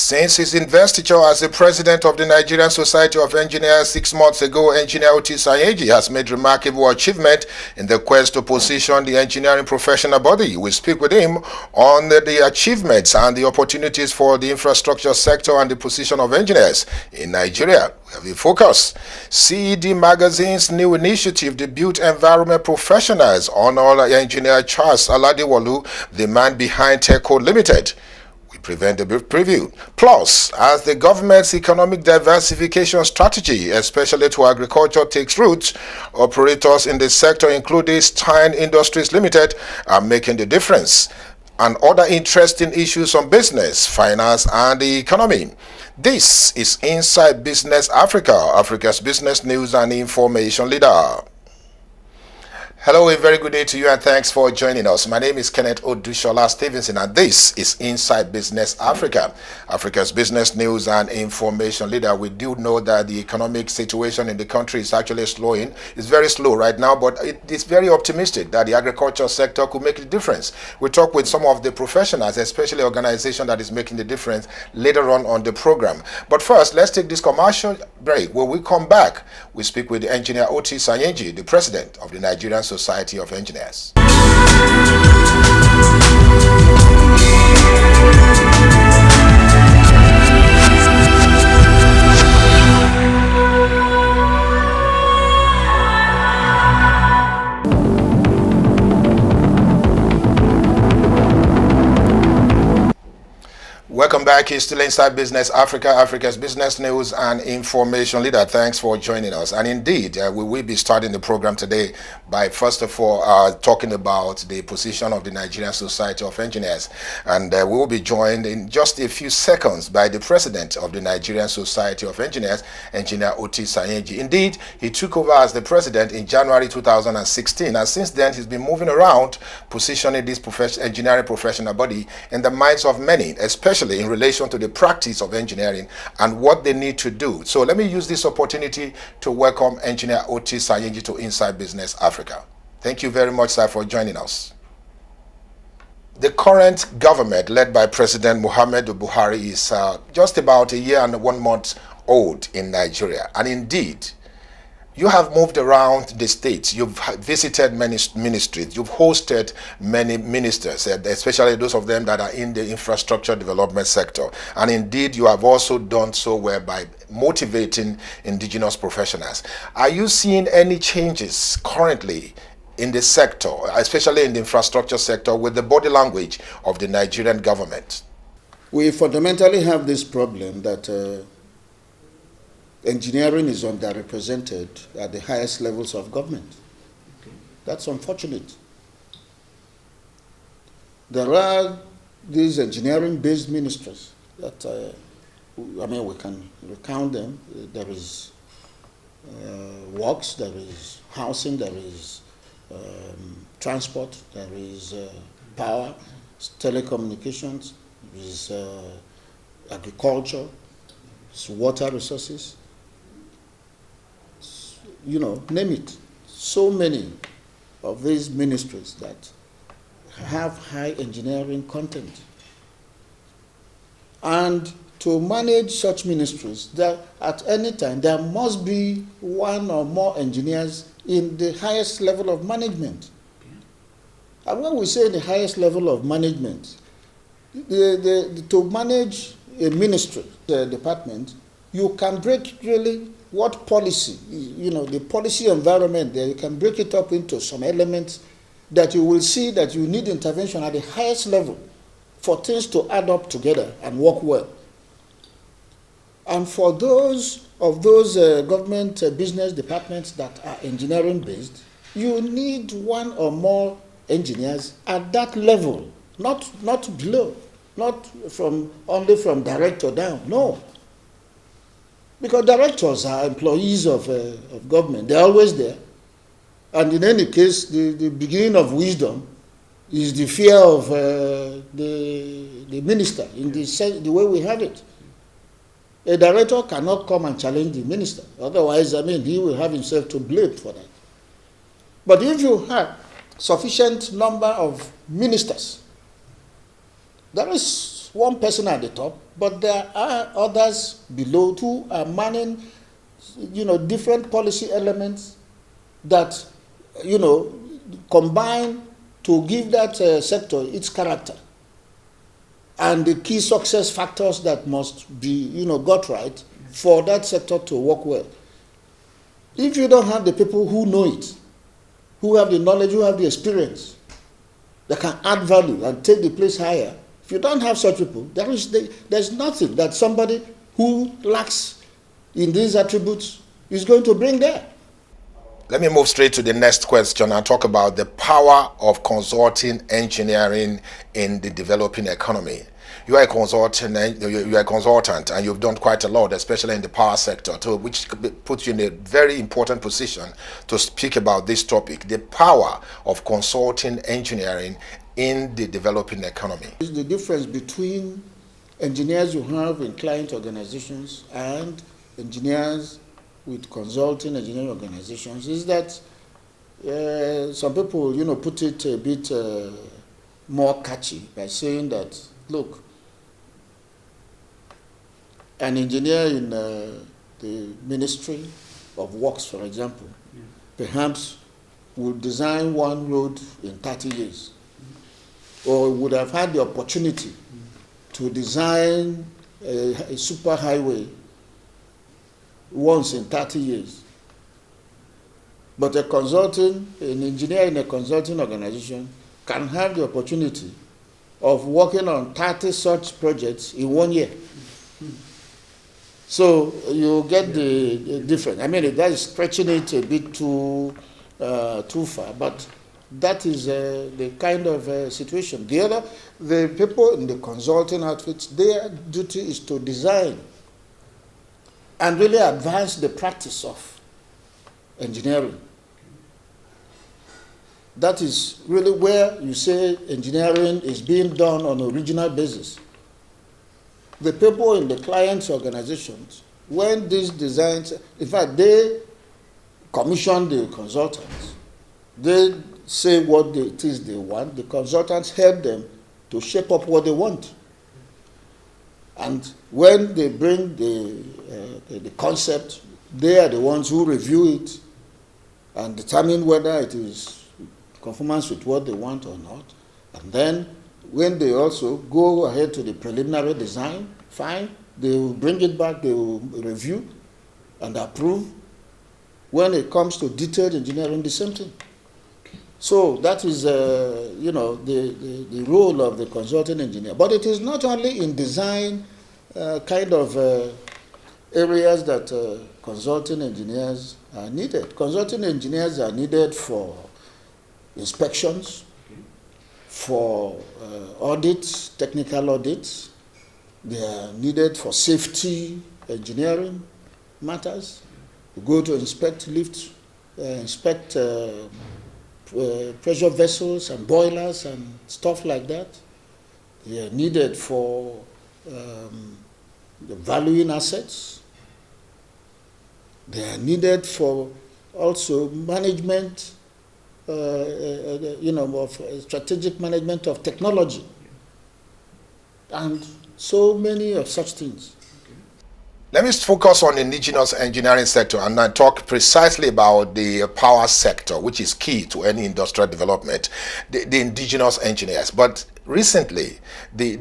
Since his investiture as the president of the Nigerian Society of Engineers 6 months ago, Engineer Oti Sanyenji has made remarkable achievement in the quest to position the engineering professional body. We speak with him on the achievements and the opportunities for the infrastructure sector and the position of engineers in Nigeria. We have a focus. CED Magazine's new initiative, the Built Environment Professionals, honor engineer Charles Aladewolu, the man behind TECO Limited. Prevent the preview. Plus, as the government's economic diversification strategy, especially to agriculture, takes root, operators in the sector, including Stein Industries Limited, are making the difference. And other interesting issues on business, finance, and the economy. This is Inside Business Africa, Africa's business news and information leader. Hello, a very good day to you and thanks for joining us. My name is Kenneth Odushola Stevenson and this is Inside Business Africa, Africa's business news and information leader. We do know that the economic situation in the country is actually slowing. It's very slow right now, but it is very optimistic that the agriculture sector could make a difference. We'll talk with some of the professionals, especially organization that is making the difference later on the program. But first, let's take this commercial break. When we come back, we speak with Engineer Oti Sanyenji, the president of the Nigerian Society of Engineers. Welcome back. It's still Inside Business Africa, Africa's business news and information leader. Thanks for joining us. And indeed, we will be starting the program today by first of all talking about the position of the Nigerian Society of Engineers. And we will be joined in just a few seconds by the president of the Nigerian Society of Engineers, Engineer Oti Sanyenji. Indeed, he took over as the president in January 2016. And since then, he's been moving around, positioning this engineering professional body in the minds of many, especially in relation to the practice of engineering and what they need to do. So let me use this opportunity to welcome Engineer Oti Sanyenji to Inside Business Africa. Thank you very much, sir, for joining us. The current government, led by President Muhammadu Buhari, is just about a year and 1 month old in Nigeria. And indeed, you have moved around the states. You've visited many ministries. You've hosted many ministers, especially those of them that are in the infrastructure development sector. And indeed, you have also done so well by motivating indigenous professionals. Are you seeing any changes currently in the sector, especially in the infrastructure sector, with the body language of the Nigerian government? We fundamentally have this problem that engineering is underrepresented at the highest levels of government. Okay. That's unfortunate. There are these engineering-based ministries that, we can recount them. There is works, there is housing, there is transport, there is power, telecommunications, there is agriculture, water resources. Name it. So many of these ministries that have high engineering content. And to manage such ministries, that at any time there must be one or more engineers in the highest level of management. And when we say the highest level of management, to manage a ministry, the department, you can break really what policy, the policy environment there, you can break it up into some elements that you will see that you need intervention at the highest level for things to add up together and work well. And for those government business departments that are engineering based, you need one or more engineers at that level, not below, not only from director down, no. Because directors are employees of government. They're always there. And in any case, the beginning of wisdom is the fear of the minister in the way we have it. A director cannot come and challenge the minister. Otherwise, he will have himself to blame for that. But if you have sufficient number of ministers, there is one person at the top, but there are others below who are manning, different policy elements that, combine to give that sector its character. And the key success factors that must be, got right for that sector to work well. If you don't have the people who know it, who have the knowledge, who have the experience, that can add value and take the place higher, if you don't have such people, there's nothing that somebody who lacks in these attributes is going to bring there. Let me move straight to the next question and talk about the power of consulting engineering in the developing economy. You are a consultant, and you've done quite a lot, especially in the power sector, which puts you in a very important position to speak about this topic, the power of consulting engineering in the developing economy. The difference between engineers you have in client organizations and engineers with consulting engineering organizations is that some people, put it a bit more catchy by saying that, look, an engineer in the Ministry of Works, for example, perhaps would design one road in 30 years, or would have had the opportunity to design a super highway once in 30 years. But an engineer in a consulting organization can have the opportunity of working on 30 such projects in 1 year. So you get the difference. I mean, that is stretching it a bit too far, but that is the kind of situation. The people in the consulting outfits, their duty is to design and really advance the practice of engineering. That is really where you say engineering is being done on a regional basis. The people in the client's organizations, when these designs, in fact, they commission the consultants. They say what it is they want. The consultants help them to shape up what they want. And when they bring the concept, they are the ones who review it and determine whether it is conformance with what they want or not. And then when they also go ahead to the preliminary design, fine, they will bring it back, they will review and approve. When it comes to detailed engineering, the same thing. So that is, the role of the consulting engineer. But it is not only in design kind of areas that consulting engineers are needed. Consulting engineers are needed for inspections, for audits, technical audits. They are needed for safety engineering matters. You go to inspect lifts, inspect pressure vessels and boilers and stuff like that. They are needed for the valuing assets. They are needed for also management, of strategic management of technology, and so many of such things. Let me focus on the indigenous engineering sector and I talk precisely about the power sector, which is key to any industrial development, the indigenous engineers. But recently, the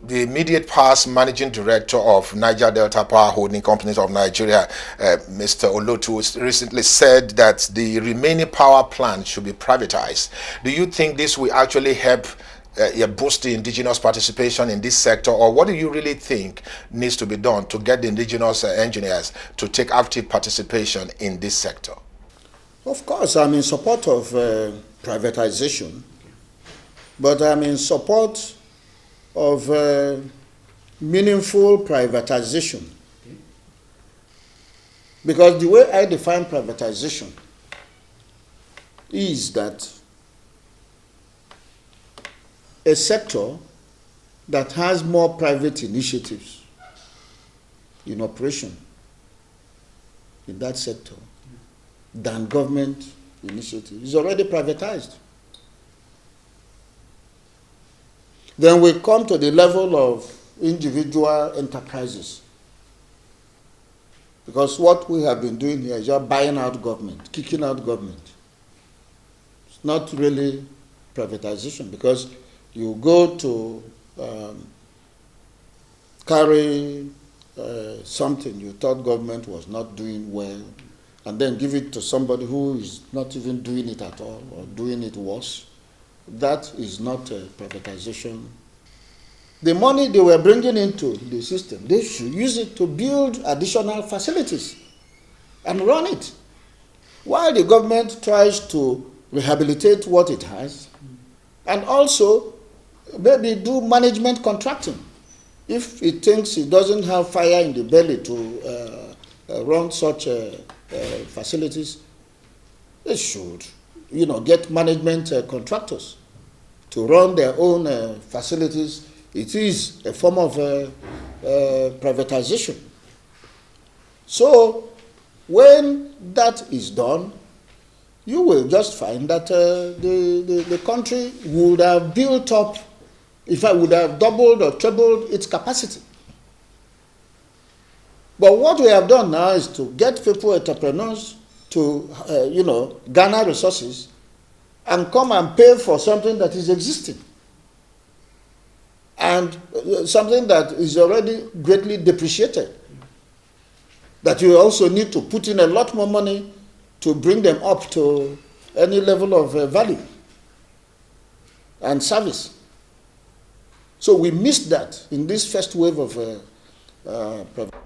immediate past managing director of Niger Delta Power Holding Companies of Nigeria, Mr. Olotu, recently said that the remaining power plants should be privatized. Do you think this will actually help boost the indigenous participation in this sector, or what do you really think needs to be done to get the indigenous engineers to take active participation in this sector? Of course, I'm in support of privatization, but I'm in support of meaningful privatization. Because the way I define privatization is that a sector that has more private initiatives in operation in that sector than government initiative is already privatized. Then we come to the level of individual enterprises. Because what we have been doing here is just buying out government, kicking out government. It's not really privatization, because you go to carry something you thought government was not doing well, and then give it to somebody who is not even doing it at all or doing it worse. That is not privatization. The money they were bringing into the system, they should use it to build additional facilities and run it, while the government tries to rehabilitate what it has and also maybe do management contracting. If it thinks it doesn't have fire in the belly to run such facilities, it should, get management contractors to run their own facilities. It is a form of privatization. So when that is done, you will just find that the country would have built up, in fact, would have doubled or trebled its capacity. But what we have done now is to get people, entrepreneurs, to garner resources and come and pay for something that is existing, and something that is already greatly depreciated, that you also need to put in a lot more money to bring them up to any level of value and service. So we missed that in this first wave of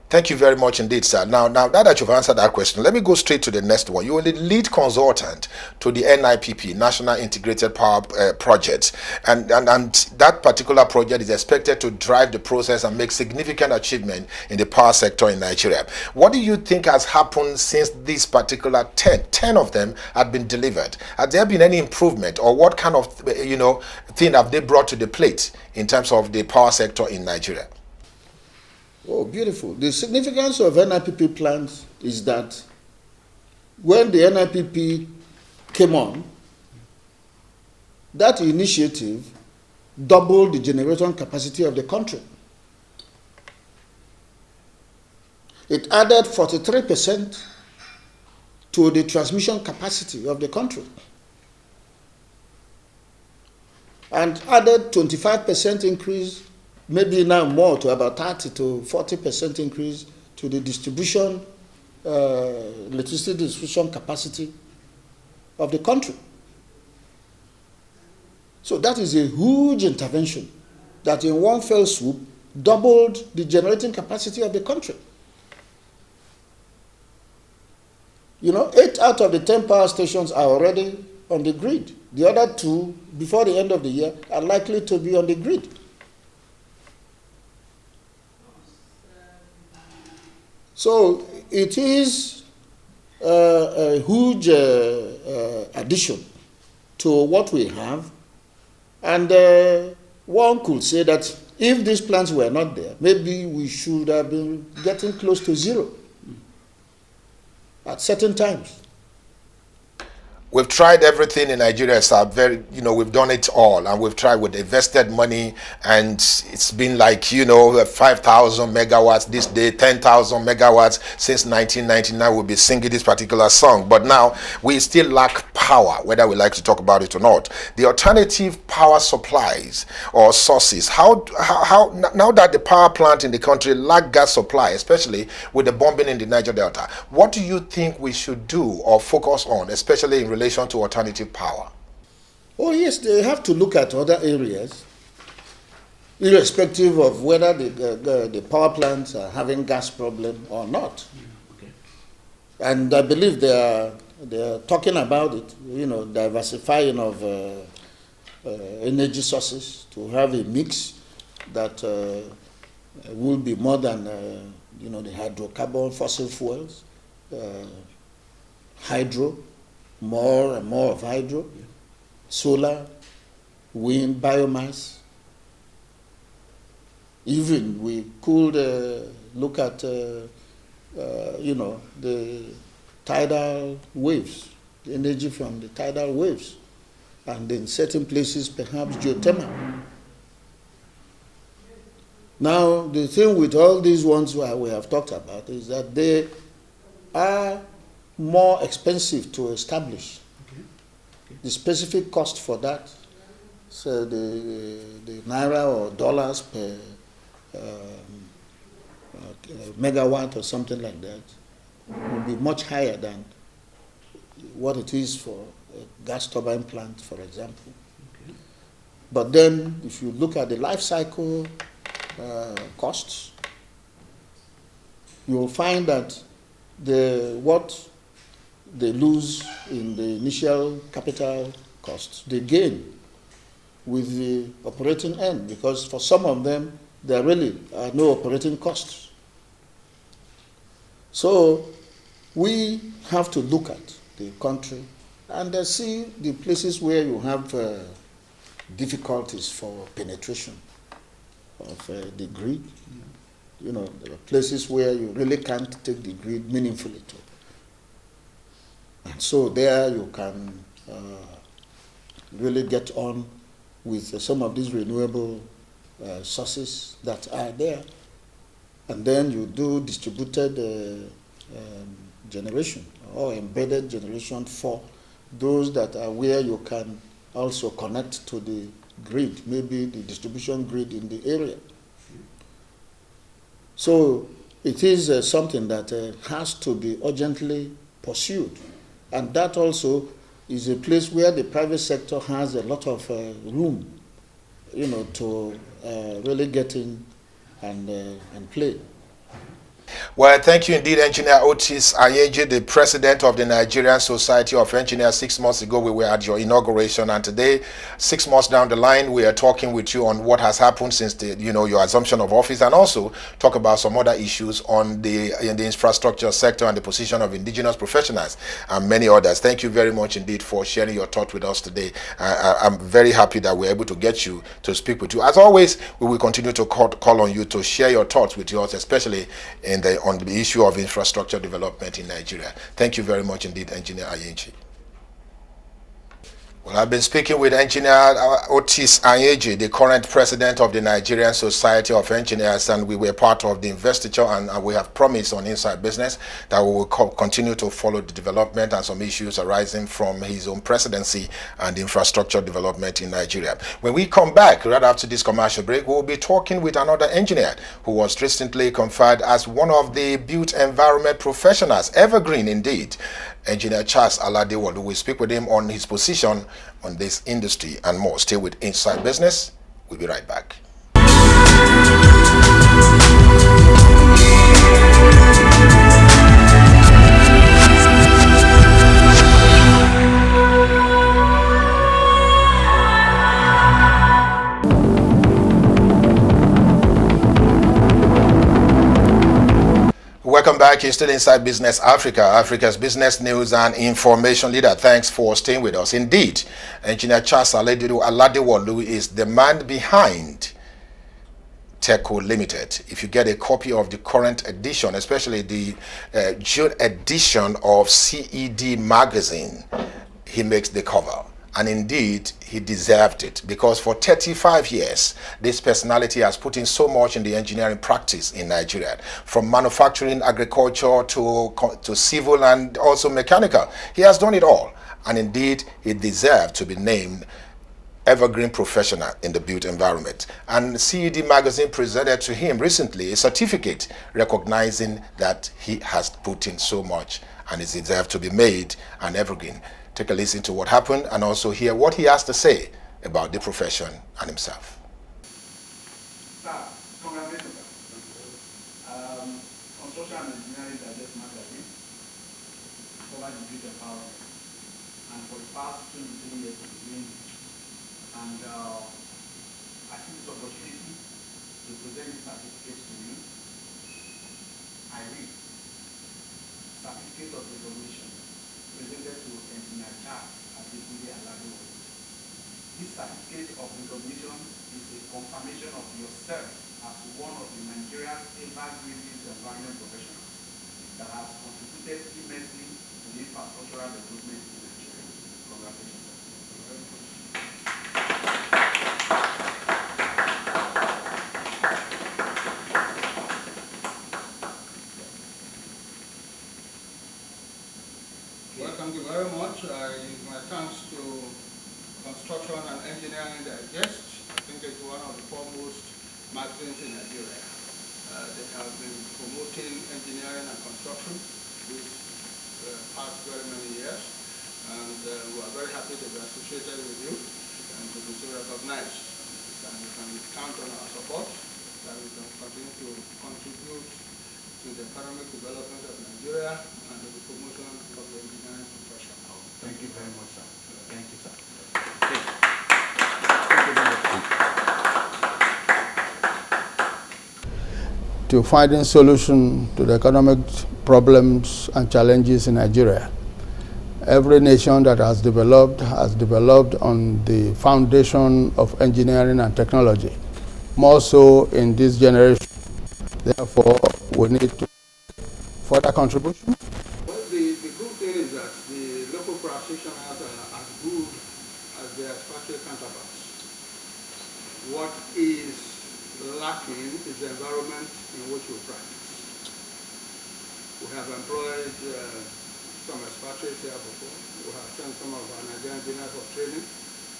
Thank you very much indeed, sir. Now that you've answered that question, let me go straight to the next one. You are the lead consultant to the NIPP, National Integrated Power Project, and that particular project is expected to drive the process and make significant achievement in the power sector in Nigeria. What do you think has happened since these particular 10 of them had been delivered? Has there been any improvement, or what kind of thing have they brought to the plate in terms of the power sector in Nigeria? Oh, beautiful. The significance of NIPP plants is that when the NIPP came on, that initiative doubled the generation capacity of the country. It added 43% to the transmission capacity of the country, and added 25% increase, maybe now more, to about 30 to 40% increase to the distribution, electricity distribution capacity of the country. So that is a huge intervention that in one fell swoop doubled the generating capacity of the country. 8 out of the 10 power stations are already on the grid. The other 2, before the end of the year, are likely to be on the grid. So it is a huge addition to what we have, and one could say that if these plants were not there, maybe we should have been getting close to zero at certain times. We've tried everything in Nigeria, sir. We've done it all, and we've tried with invested money, and it's been like 5,000 megawatts this day, 10,000 megawatts since 1999. We'll be singing this particular song, but now we still lack power, whether we like to talk about it or not. The alternative power supplies or sources. How now that the power plant in the country lack gas supply, especially with the bombing in the Niger Delta, what do you think we should do or focus on, especially in relation to alternative power? Oh yes, they have to look at other areas, irrespective of whether the power plants are having gas problem or not. Okay. And I believe they are talking about it, diversifying of energy sources to have a mix that will be more than the hydrocarbon fossil fuels, hydro. More and more of hydro, solar, wind, biomass. Even we could look at, the tidal waves, the energy from the tidal waves, and in certain places perhaps geothermal. Now, the thing with all these ones we have talked about is that they are more expensive to establish. Okay. The specific cost for that, so the naira or dollars per megawatt or something like that, will be much higher than what it is for a gas turbine plant, for example. Okay. But then, if you look at the life cycle costs, you will find that what they lose in the initial capital costs, they gain with the operating end, because for some of them, there really are no operating costs. So we have to look at the country and see the places where you have difficulties for penetration of the grid. Yeah. You know, there are places where you really can't take the grid meaningfully to. And so there you can really get on with some of these renewable sources that are there. And then you do distributed generation or embedded generation for those that are where you can also connect to the grid, maybe the distribution grid in the area. So it is something that has to be urgently pursued. And that also is a place where the private sector has a lot of room, you know, to really get in and play. Well, thank you indeed, Engineer Otis Anyeji, the president of the Nigerian Society of Engineers. 6 months ago, we were at your inauguration, and today, 6 months down the line, we are talking with you on what has happened since your assumption of office, and also talk about some other issues in the infrastructure sector and the position of indigenous professionals and many others. Thank you very much indeed for sharing your thought with us today. I'm very happy that we're able to get you to speak with you. As always, we will continue to call on you to share your thoughts with us, especially on the issue of infrastructure development in Nigeria. Thank you very much indeed, Engineer Anyeji. Well, I've been speaking with Engineer Otis Anyeji, the current president of the Nigerian Society of Engineers, and we were part of the investiture, and we have promised on Inside Business that we will continue to follow the development and some issues arising from his own presidency and infrastructure development in Nigeria. When we come back, right after this commercial break, we'll be talking with another engineer who was recently conferred as one of the built environment professionals, evergreen indeed. Engineer Charles Aladewolu. We speak with him on his position on this industry and more. Stay with Inside Business. We'll be right back. Welcome back. You're still Inside Business Africa, Africa's business news and information leader. Thanks for staying with us. Indeed, Engineer Charles Aladewolu is the man behind Teco Limited. If you get a copy of the current edition, especially the June edition of CED magazine, he makes the cover. And indeed, he deserved it, because for 35 years, this personality has put in so much in the engineering practice in Nigeria, from manufacturing, agriculture, to civil and also mechanical. He has done it all. And indeed, he deserved to be named evergreen professional in the built environment. And CED magazine presented to him recently a certificate recognizing that he has put in so much and is deserved to be made an evergreen. Take a listen to what happened and also hear what he has to say about the profession and himself. Sir, congratulations. Construction and Engineering Digest magazine covered the built environment, and for the past 23 years we've been doing this. And I see this opportunity to present this certificate to you. I read certificate of recognition presented to Engineer Charles Aladewolu. This certificate of recognition is a confirmation of yourself as one of the Nigerian evergreen environment professionals that has contributed immensely to the infrastructural development in Nigeria. Congratulations. Well, thank you very much. My thanks to Construction and Engineering Digest. I think it's one of the foremost magazines in Nigeria. They have been promoting engineering and construction these past very many years, and we are very happy to be associated with you and to be so recognized. And you can count on our support, that we can continue to contribute to the economic development of Nigeria and to the promotion of the engineering profession. Thank you very much, sir. Thank you, sir. To finding solution to the economic problems and challenges in Nigeria. Every nation that has developed on the foundation of engineering and technology, more so in this generation. Therefore, we need to further contribution. Well, the good thing is that the local practitioners are as good as their expatriate counterparts. What is lacking is the environment in which we practice. We have employed some expatriates here before. We have sent some of our Nigerian engineers for training.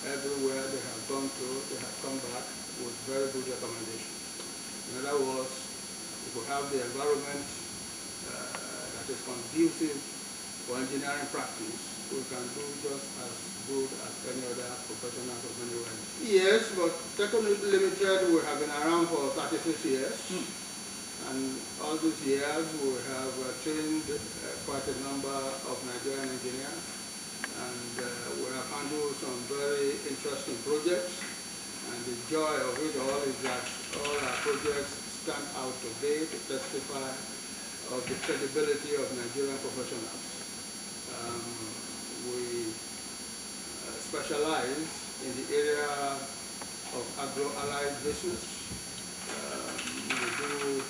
Everywhere they have gone to, they have come back with very good recommendations. In other words, if we have the environment that is conducive for engineering practice, we can do just as good as any other professionals of anywhere. Yes, but Technology Limited, we have been around for 36 years. And all these years, we have trained quite a number of Nigerian engineers, and we have handled some very interesting projects. And the joy of it all is that all our projects stand out today to testify of the credibility of Nigerian professionals. We specialize in the area of agro-allied business. We do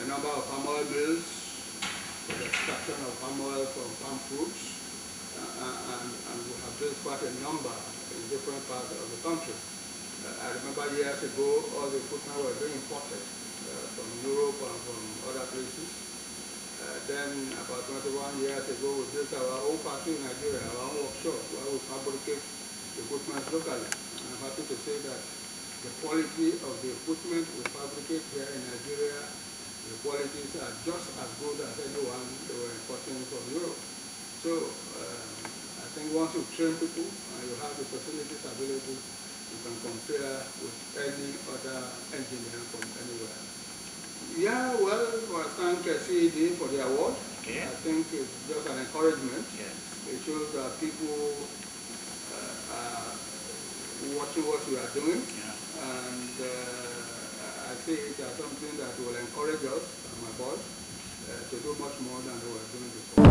a number of palm oil mills for the extraction of palm oil from palm fruits, and we have built quite a number in different parts of the country. I remember years ago, all the equipment were being imported from Europe and from other places. Then, about 21 years ago, we built our own factory in Nigeria, our own workshop, where we fabricate equipment locally. And I'm happy to say that the quality of the equipment we fabricate here in Nigeria, the qualities are just as good as anyone they were importing from Europe. So I think once you train people and you have the facilities available, you can compare with any other engineer from anywhere. Yeah, well, I thank CED for the award. Okay. I think it's just an encouragement. Yes. It shows that people are watching what we are doing. Yeah. And I see it as something that will encourage us and my boss to do much more than we were doing before.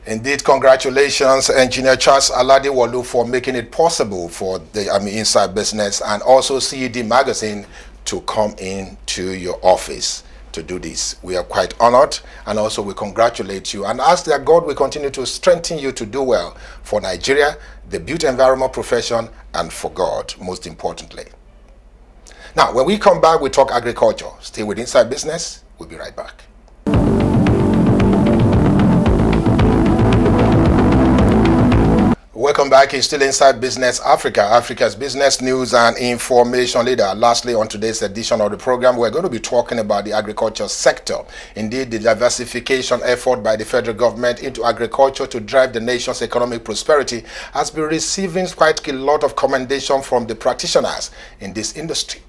Indeed, congratulations, Engineer Charles Alade-Wolu, for making it possible for the Inside Business and also CED Magazine to come into your office to do this. We are quite honored, and also we congratulate you and ask that God will continue to strengthen you to do well for Nigeria, the built environment profession, and for God, most importantly. Now, when we come back, we talk agriculture. Stay with Inside Business. We'll be right back. Welcome back. It's still Inside Business Africa, Africa's business news and information leader. Lastly, on today's edition of the program, we're going to be talking about the agriculture sector. Indeed, the diversification effort by the federal government into agriculture to drive the nation's economic prosperity has been receiving quite a lot of commendation from the practitioners in this industry.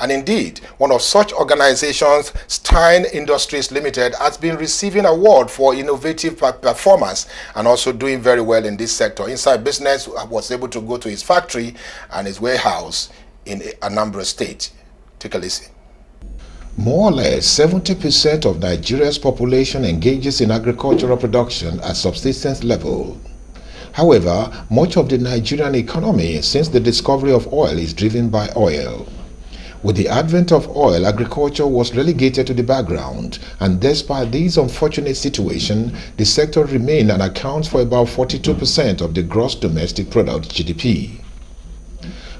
And indeed, one of such organizations, Stein Industries Limited, has been receiving an award for innovative performance and also doing very well in this sector. Inside Business was able to go to his factory and his warehouse in Anambra State. Take a listen. More or less 70% of Nigeria's population engages in agricultural production at subsistence level. However, much of the Nigerian economy since the discovery of oil is driven by oil. With the advent of oil, agriculture was relegated to the background, and despite this unfortunate situation, the sector remained and accounts for about 42% of the gross domestic product (GDP).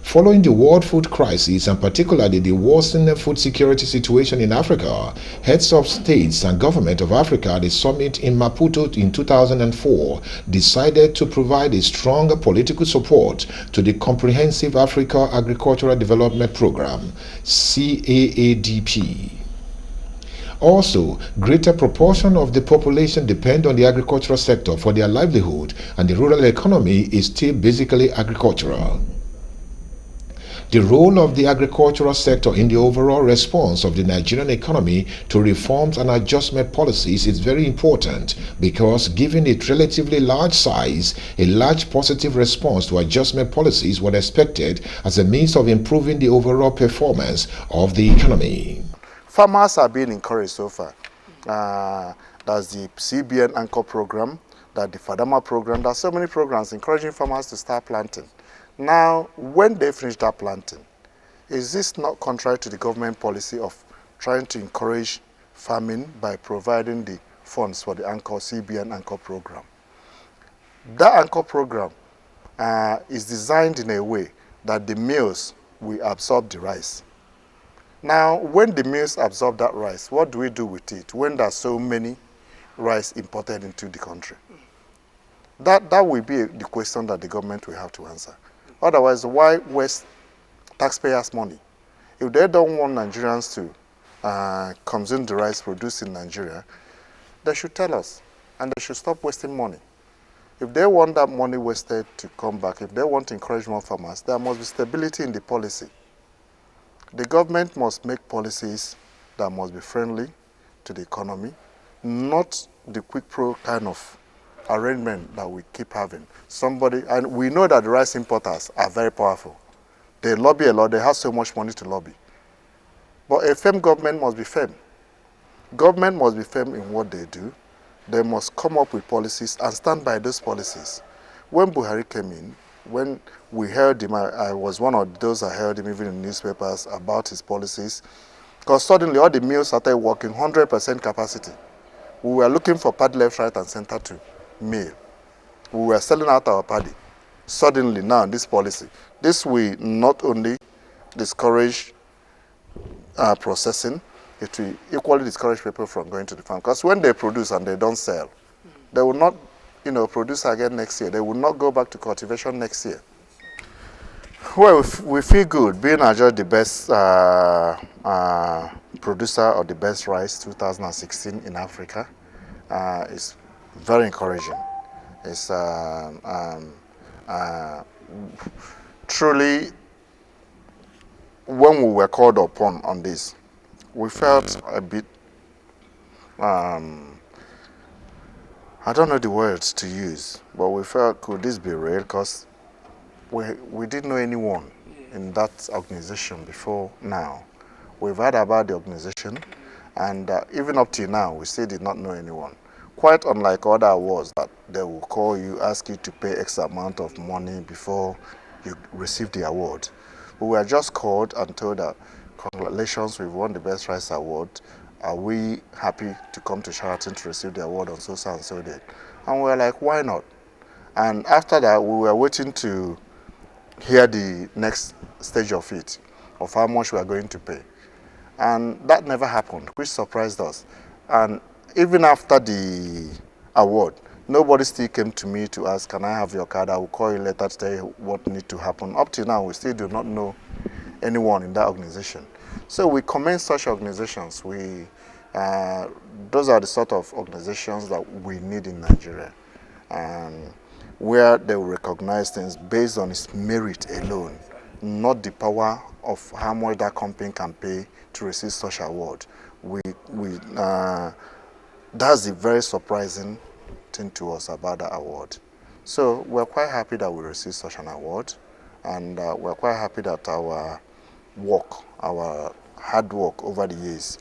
Following the world food crisis and particularly the worsening food security situation in Africa, heads of states and government of Africa at a summit in Maputo in 2004 decided to provide a stronger political support to the Comprehensive Africa Agricultural Development Program, CAADP. Also, greater proportion of the population depend on the agricultural sector for their livelihood, and the rural economy is still basically agricultural. The role of the agricultural sector in the overall response of the Nigerian economy to reforms and adjustment policies is very important because, given its relatively large size, a large positive response to adjustment policies was expected as a means of improving the overall performance of the economy. Farmers are being encouraged so far. That's the CBN Anchor program, that's the Fadama program. There's so many programs encouraging farmers to start planting. Now, when they finish that planting, is this not contrary to the government policy of trying to encourage farming by providing the funds for the Anchor, CBN Anchor program? That Anchor program is designed in a way that the mills will absorb the rice. Now, when the mills absorb that rice, what do we do with it when there's so many rice imported into the country? That will be the question that the government will have to answer. Otherwise, why waste taxpayers' money? If they don't want Nigerians to consume the rice produced in Nigeria, they should tell us, and they should stop wasting money. If they want that money wasted to come back, if they want to encourage more farmers, there must be stability in the policy. The government must make policies that must be friendly to the economy, not the quick pro kind of arrangement that we keep having. And we know that the rice importers are very powerful. They lobby a lot, they have so much money to lobby. But a firm government must be firm. Government must be firm in what they do. They must come up with policies and stand by those policies. When Buhari came in, when we heard him, I was one of those that heard him even in newspapers about his policies, because suddenly all the mills started working 100% capacity. We were looking for paddy left, right, and center to mill. We were selling out our paddy. Suddenly now, this policy, this will not only discourage processing, it will equally discourage people from going to the farm. Because when they produce and they don't sell, they will not produce again next year. They will not go back to cultivation next year. Well, we feel good being adjudged the best producer of the best rice 2016 in Africa. It's very encouraging. It's truly, when we were called upon on this, we felt a bit I don't know the words to use, but we felt, could this be real? Because we didn't know anyone in that organization before now. We've heard about the organization, and even up till now, we still did not know anyone. Quite unlike other awards that they will call you, ask you to pay X amount of money before you receive the award. We were just called and told that, congratulations, we've won the Best Rice Award. Are we happy to come to Sheraton to receive the award on so and so date? And we were like, why not? And after that, we were waiting to hear the next stage of it, of how much we are going to pay. And that never happened, which surprised us. And even after the award, nobody still came to me to ask, can I have your card? I will call you later to tell you what needs to happen. Up till now, we still do not know anyone in that organization. So we commend such organizations. Those are the sort of organizations that we need in Nigeria, where they will recognize things based on its merit alone, not the power of how much that company can pay to receive such award. That's the very surprising thing to us about that award. So we're quite happy that we received such an award, and we're quite happy that our work, our hard work over the years.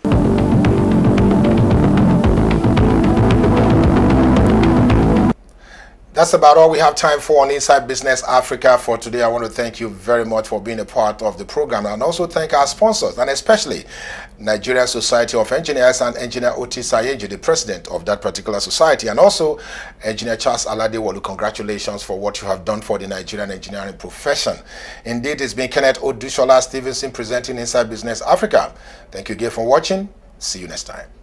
That's about all we have time for on Inside Business Africa for today. I want to thank you very much for being a part of the program, and also thank our sponsors, and especially Nigerian Society of Engineers and Engineer Otis Ayeji, the president of that particular society, and also Engineer Charles Aladewolu. Congratulations for what you have done for the Nigerian engineering profession. Indeed, it's been Kenneth Odushola Stevenson presenting Inside Business Africa. Thank you again for watching. See you next time.